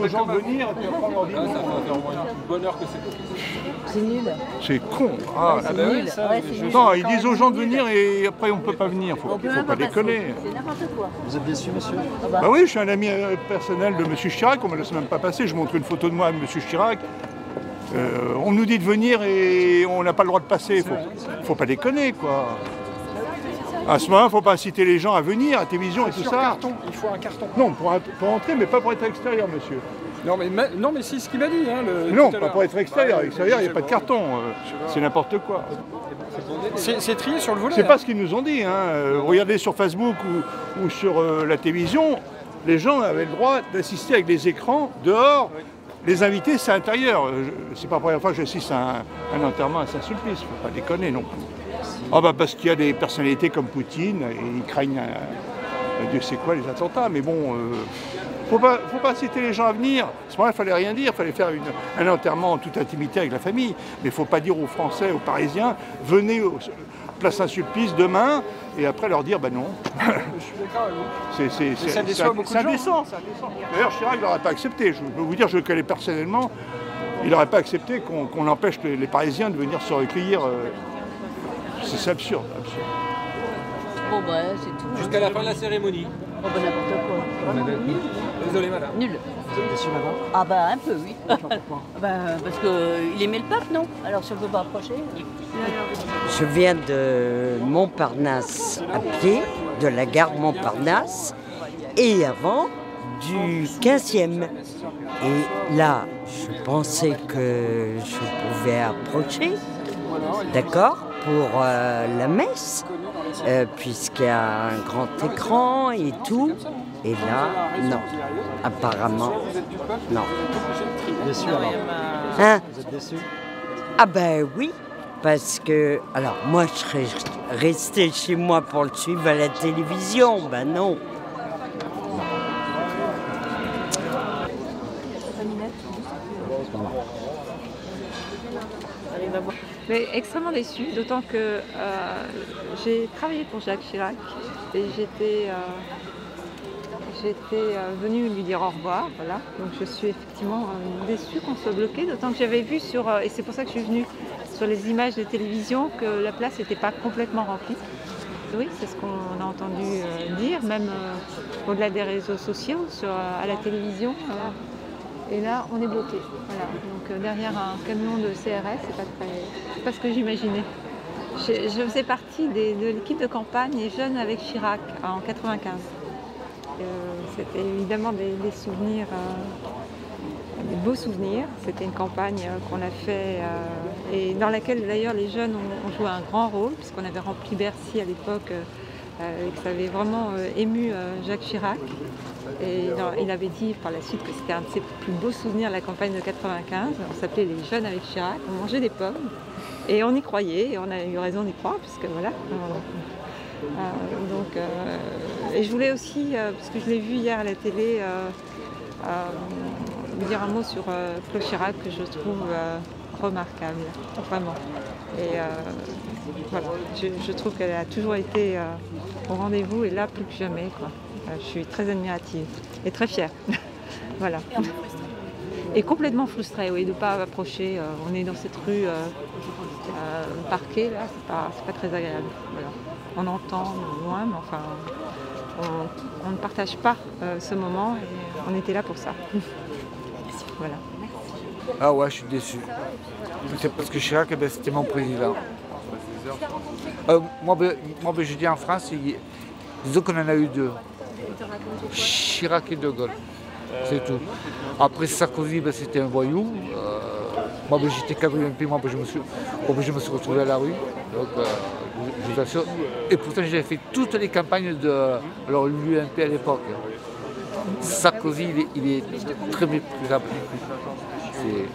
aux gens de venir et puis après on leur dit ça fait au moins une bonne heure que c'est. C'est nul. c'est con. Ah, C'est nul. Ouais, c'est nul. non, ils disent aux gens de venir et après on ne peut pas venir. Faut pas déconner. C'est n'importe quoi. Vous êtes déçu, monsieur? Bah oui, je suis un ami personnel de M. Chirac, on ne me laisse même pas passer. Je montre une photo de moi à M. Chirac. On nous dit de venir et on n'a pas le droit de passer. Faut pas déconner, quoi. À ce moment-là, il ne faut pas inciter les gens à venir à la télévision et tout ça. Carton, il faut un carton. Non, pour entrer, mais pas pour être à l'extérieur, monsieur. Non, mais c'est ce qu'il m'a dit. Hein, Non, pas pour être extérieur. À l'extérieur, il n'y a pas de carton. C'est n'importe quoi. C'est trié sur le volet. C'est pas ce qu'ils nous ont dit. Hein. Regardez sur Facebook ou sur la télévision, les gens avaient le droit d'assister avec des écrans dehors. Les invités, c'est à l'intérieur. C'est pas la première fois que j'assiste à un enterrement à Saint-Sulpice. Faut pas déconner non plus. Ah bah parce qu'il y a des personnalités comme Poutine et ils craignent Dieu sait quoi, les attentats. Mais bon, faut pas inciter les gens à venir. À ce moment-là, il fallait rien dire. Il fallait faire un enterrement en toute intimité avec la famille. Mais il faut pas dire aux Français, aux Parisiens, venez place Saint-Sulpice demain et après leur dire bah non. Je suis d'accord avec vous. C'est indécent. D'ailleurs, Chirac n'aurait pas accepté. Je peux vous dire, je le connais personnellement. Il n'aurait pas accepté qu'on empêche les Parisiens de venir se recueillir. C'est absurde. Bon bah c'est tout. Jusqu'à la fin de la cérémonie. Oh bah n'importe quoi. Désolé, madame. Nul. Vous êtes déçu, madame? Ah bah un peu oui. Pourquoi? Bah parce qu'il aimait le pape, non? Alors si on peut pas approcher. Je viens de Montparnasse à pied, de la gare Montparnasse, et avant du 15e. Et là, je pensais que je pouvais approcher, d'accord, pour la messe, puisqu'il y a un grand écran et tout. Et là, non. Apparemment, non. Déçu alors? Hein? Vous êtes déçu? Ah ben oui, parce que... Alors, moi, je serais restée chez moi pour le suivre à la télévision. Ben non. Mais extrêmement déçue, d'autant que j'ai travaillé pour Jacques Chirac et j'étais venue lui dire au revoir, voilà. Donc je suis effectivement déçue qu'on soit bloqué, d'autant que j'avais vu et c'est pour ça que je suis venue, sur les images de télévision, que la place n'était pas complètement remplie. Oui, c'est ce qu'on a entendu dire, même au-delà des réseaux sociaux, à la télévision. Et là, on est bloqué. Voilà. Donc derrière un camion de CRS, c'est pas ce que j'imaginais. Je faisais partie de l'équipe de campagne et Jeunes avec Chirac en 95. C'était évidemment des souvenirs, des beaux souvenirs. C'était une campagne qu'on a fait et dans laquelle d'ailleurs les jeunes ont joué un grand rôle, puisqu'on avait rempli Bercy à l'époque et que ça avait vraiment ému Jacques Chirac. Et il avait dit par la suite que c'était un de ses plus beaux souvenirs de la campagne de 95. On s'appelait les Jeunes avec Chirac, on mangeait des pommes et on y croyait et on a eu raison d'y croire puisque voilà. Et je voulais aussi, parce que je l'ai vu hier à la télé, vous dire un mot sur Claude Chirac que je trouve remarquable, vraiment. Et voilà, je trouve qu'elle a toujours été au rendez-vous et là plus que jamais, quoi. Je suis très admirative et très fière. Voilà. Et complètement frustrée, oui, de ne pas approcher. On est dans cette rue parquée, là, c'est pas très agréable. Voilà. On entend loin, mais enfin, on ne partage pas ce moment et on était là pour ça. Voilà. Ah ouais, je suis déçu. C'est parce que Chirac, c'était mon président. Moi, je dis en France, disons qu'on en a eu deux. Chirac et De Gaulle, c'est tout. Après Sarkozy, c'était un voyou. Moi, j'étais quadrillé, moi, je me suis retrouvé à la rue. Donc, je vous assure. Et pourtant, j'avais fait toutes les campagnes de l'UMP à l'époque. Sarkozy, il est très méprisable.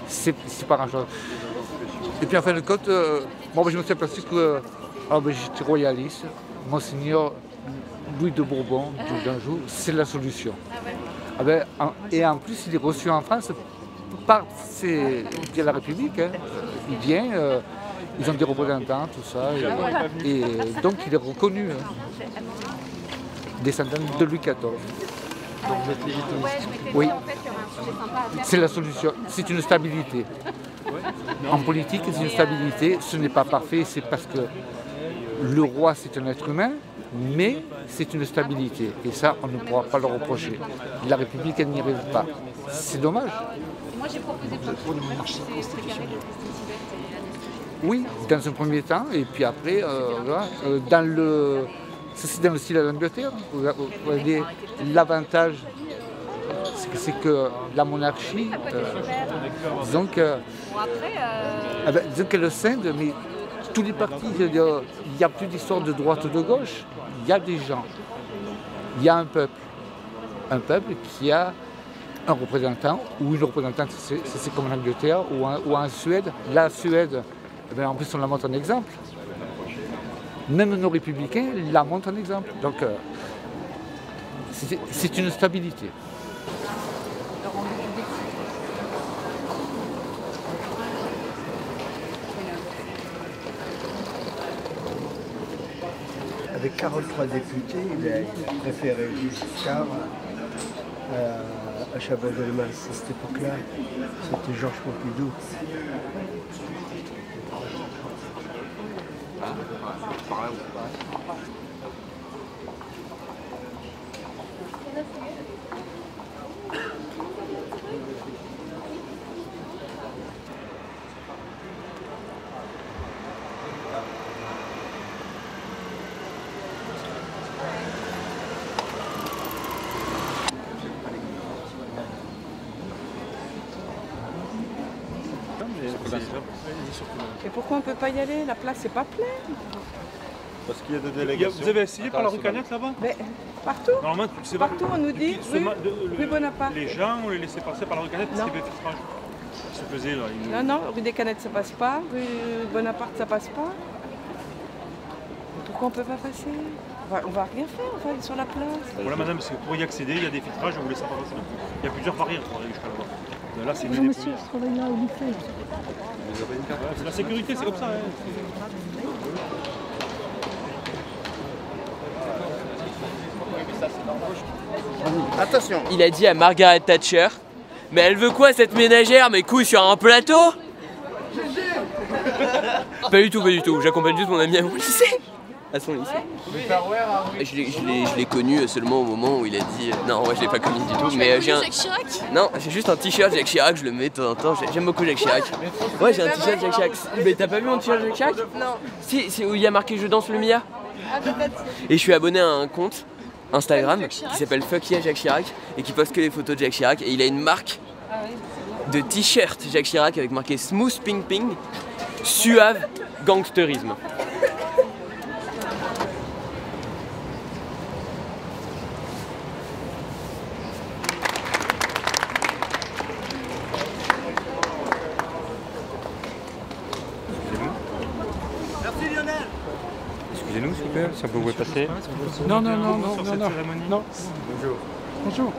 C'est pas grand-chose. Et puis, en fin de compte, moi, je me suis aperçu que j'étais royaliste. Monseigneur Louis de Bourbon, d'Anjou, c'est la solution. Et en plus, il est reçu en France par la République. Hein. Il vient, ils ont des représentants, tout ça. Et donc, il est reconnu. Hein. Descendant de Louis XIV. Donc vous êtes légitimiste? Oui. c'est la solution, c'est une stabilité. En politique, c'est une stabilité, ce n'est pas parfait, c'est parce que le roi c'est un être humain, mais c'est une stabilité. Et ça, on ne pourra pas le reprocher. La République, elle n'y arrive pas. C'est dommage. Moi j'ai proposé pour le monarchie constitutionnelle. Oui, dans un premier temps, et puis après, voilà, ça c'est dans le style de l'Angleterre. L'avantage, c'est que la monarchie, disons qu'elle scinde, mais tous les partis, il n'y a plus d'histoire de droite ou de gauche, il y a des gens, il y a un peuple qui a un représentant ou une représentante, c'est comme en Angleterre ou en Suède. La Suède, en plus on la montre en exemple. Même nos républicains la montrent en exemple. Donc c'est une stabilité. Avec 43 députés, il a préféré Giscard à Chaban-Delmas. À cette époque-là, c'était Georges Pompidou. Et pourquoi on ne peut pas y aller? La place n'est pas pleine. Parce qu'il y a des délégations. Vous avez essayé par la rue Cagnette là-bas? Mais partout. Normalement, partout on nous dit rue Bonaparte. Les gens, on les laissait passer par la rue Cagnette parce qu'il y avait filtrage. Ça se faisait là. Non, rue des Canettes ça passe pas, rue Bonaparte ça passe pas. Pourquoi on ne peut pas passer? On va rien faire, on va aller sur la place. Voilà madame, parce que pour y accéder, il y a des filtrages, on vous laisse pas passer. Il y a plusieurs barrières pour aller jusqu'à là-bas. Là, c'est bonjour monsieur, je travaille là au lycée. C'est la sécurité, c'est comme ça. Attention. Il a dit à Margaret Thatcher, mais elle veut quoi cette ménagère? Mes couilles sur un plateau? Pas du tout, j'accompagne juste mon ami à mon lycée. À son lycée. Je l'ai connu seulement au moment où il a dit... Non, moi je l'ai pas connu du tout, mais j'ai un... Jacques Chirac? Non, j'ai juste un t-shirt Jacques Chirac, je le mets de temps en temps, j'aime beaucoup Jacques Chirac. Ouais, j'ai un t-shirt Jacques Chirac. Mais t'as pas vu mon t-shirt Jacques Chirac? Non. Si, c'est où il y a marqué Je danse le Mia. Ah, peut-être. Et je suis abonné à un compte Instagram qui s'appelle Fuck Yeah Jacques Chirac et qui poste que les photos de Jacques Chirac, et il a une marque de t-shirt Jacques Chirac avec marqué Smooth Ping Ping, suave gangsterisme. Excusez-nous, s'il vous plaît, ça pouvait passer. Non. Bonjour. Bonjour.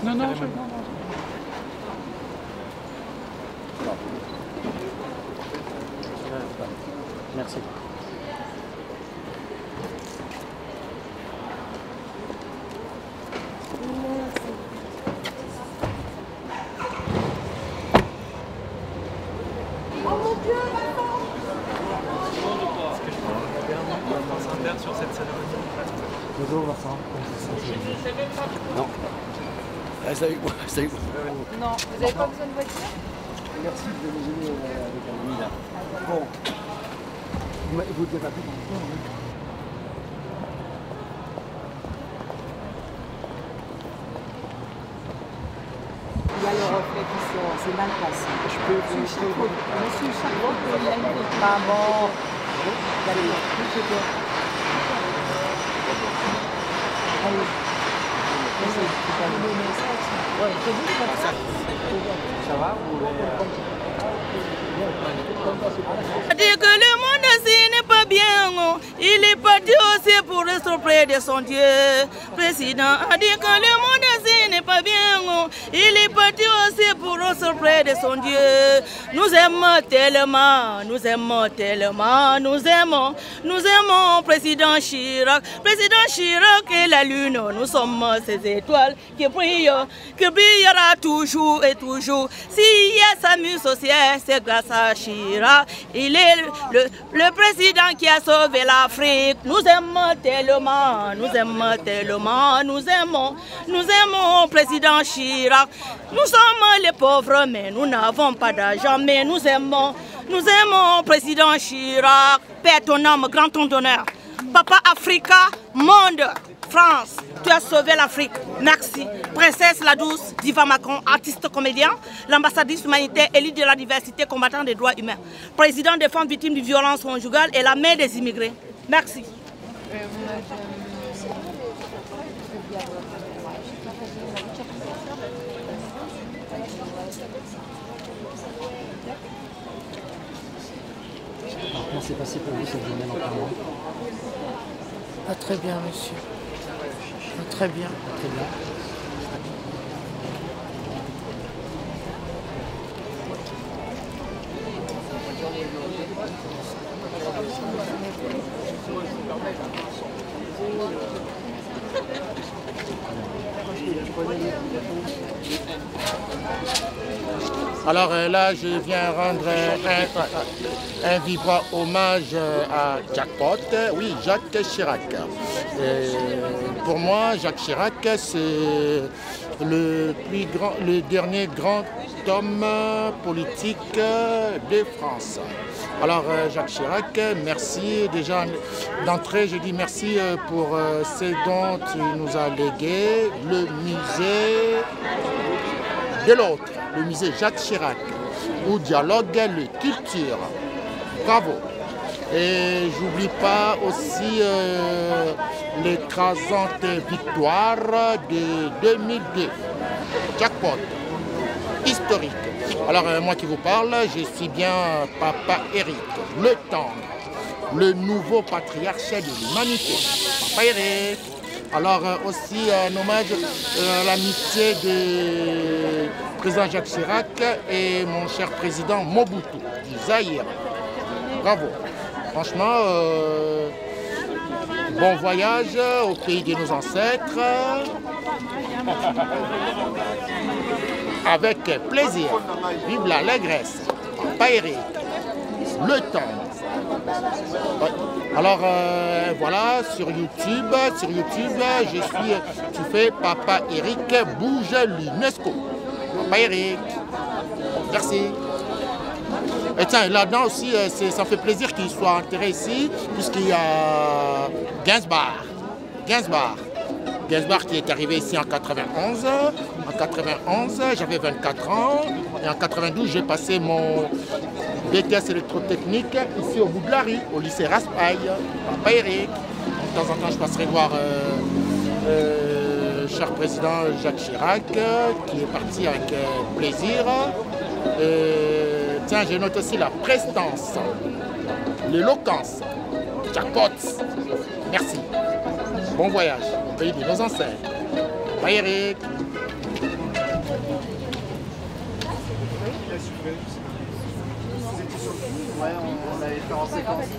Non, Merci. Sur cette cérémonie. Bonjour Vincent. Non. Reste avec moi, reste avec moi. Non, vous n'avez pas besoin de voiture? Merci de nous aider avec un ami là. Bon. Vous devez pas plus. Il y a le reflet qui sort, c'est mal passé. Je peux vous dire. Monsieur Charcot, il a une pas bon. Ça va? Dit que le monde aussi n'est pas bien, il est parti aussi pour rester auprès de son Dieu. Président a dit que le monde aussi n'est pas bien, il est parti aussi pour rester auprès de son Dieu. Nous aimons tellement, nous aimons tellement, nous aimons Président Chirac. Président Chirac et la lune, nous sommes ces étoiles qui brillera toujours et toujours. S'il y a SAMU social, c'est grâce à Chirac. Il est le président qui a sauvé l'Afrique. Nous aimons tellement, nous aimons tellement, nous aimons président Chirac. Nous sommes les pauvres, mais nous n'avons pas d'argent, mais nous aimons président Chirac. Paix ton âme, grand ton d'honneur. Papa Africa, monde, France, tu as sauvé l'Afrique. Merci. Princesse la douce, Diva Macron, artiste comédien, l'ambassadrice humanitaire, élite de la diversité, combattant des droits humains, président des femmes victimes de violences conjugales et la mère des immigrés. Merci. Comment s'est passé pour vous cette journée d'enterrement? Pas très bien, monsieur. Pas très bien. Pas très bien. Alors là, je viens rendre un vibrant hommage à Jackpot, oui, Jacques Chirac. Pour moi, Jacques Chirac, c'est le dernier grand homme politique de France. Alors Jacques Chirac, merci. Déjà d'entrée, je dis merci pour ce dont il nous a légué, le musée de l'autre, le musée Jacques Chirac, où dialogue le culture. Bravo. Et j'oublie pas aussi l'écrasante victoire de 2002. Jackpot, historique. Alors moi qui vous parle, je suis bien Papa Eric, le tendre, le nouveau patriarche de l'humanité. Papa Eric. Alors aussi un hommage à l'amitié du président Jacques Chirac et mon cher président Mobutu du Zaïre. Bravo. Franchement, bon voyage au pays de nos ancêtres. Avec plaisir. Vive l'allégresse. Papa Eric. Le temps. Ouais. Alors voilà, sur YouTube, tu fais Papa Eric bouge l'UNESCO. Papa Eric. Merci. Et tiens, là-dedans aussi, ça fait plaisir qu'il soit enterré ici, puisqu'il y a Gainsbourg qui est arrivé ici en 91. En 91, j'avais 24 ans. Et en 92, j'ai passé mon BTS électrotechnique ici au bout de la rue, au lycée Raspail. Papa Eric. De temps en temps, je passerai voir cher président Jacques Chirac, qui est parti avec plaisir. Tiens, je note aussi la prestance, l'éloquence. Jackpot. Merci. Bon voyage au pays de nos ancêtres. Bye Eric. Ouais, on allait faire en séquence.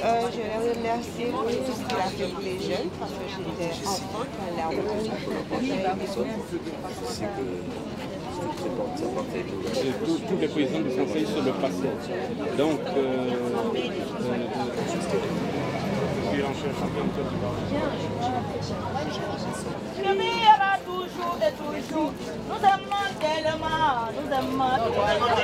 Je les remercie pour tout ce qu'il a fait pour les jeunes, parce que j'étais enfant quand il a repris. Tous les présidents du Conseil sur le passé. Donc, le meilleur toujours et toujours. Nous aimons tellement, nous aimons tellement.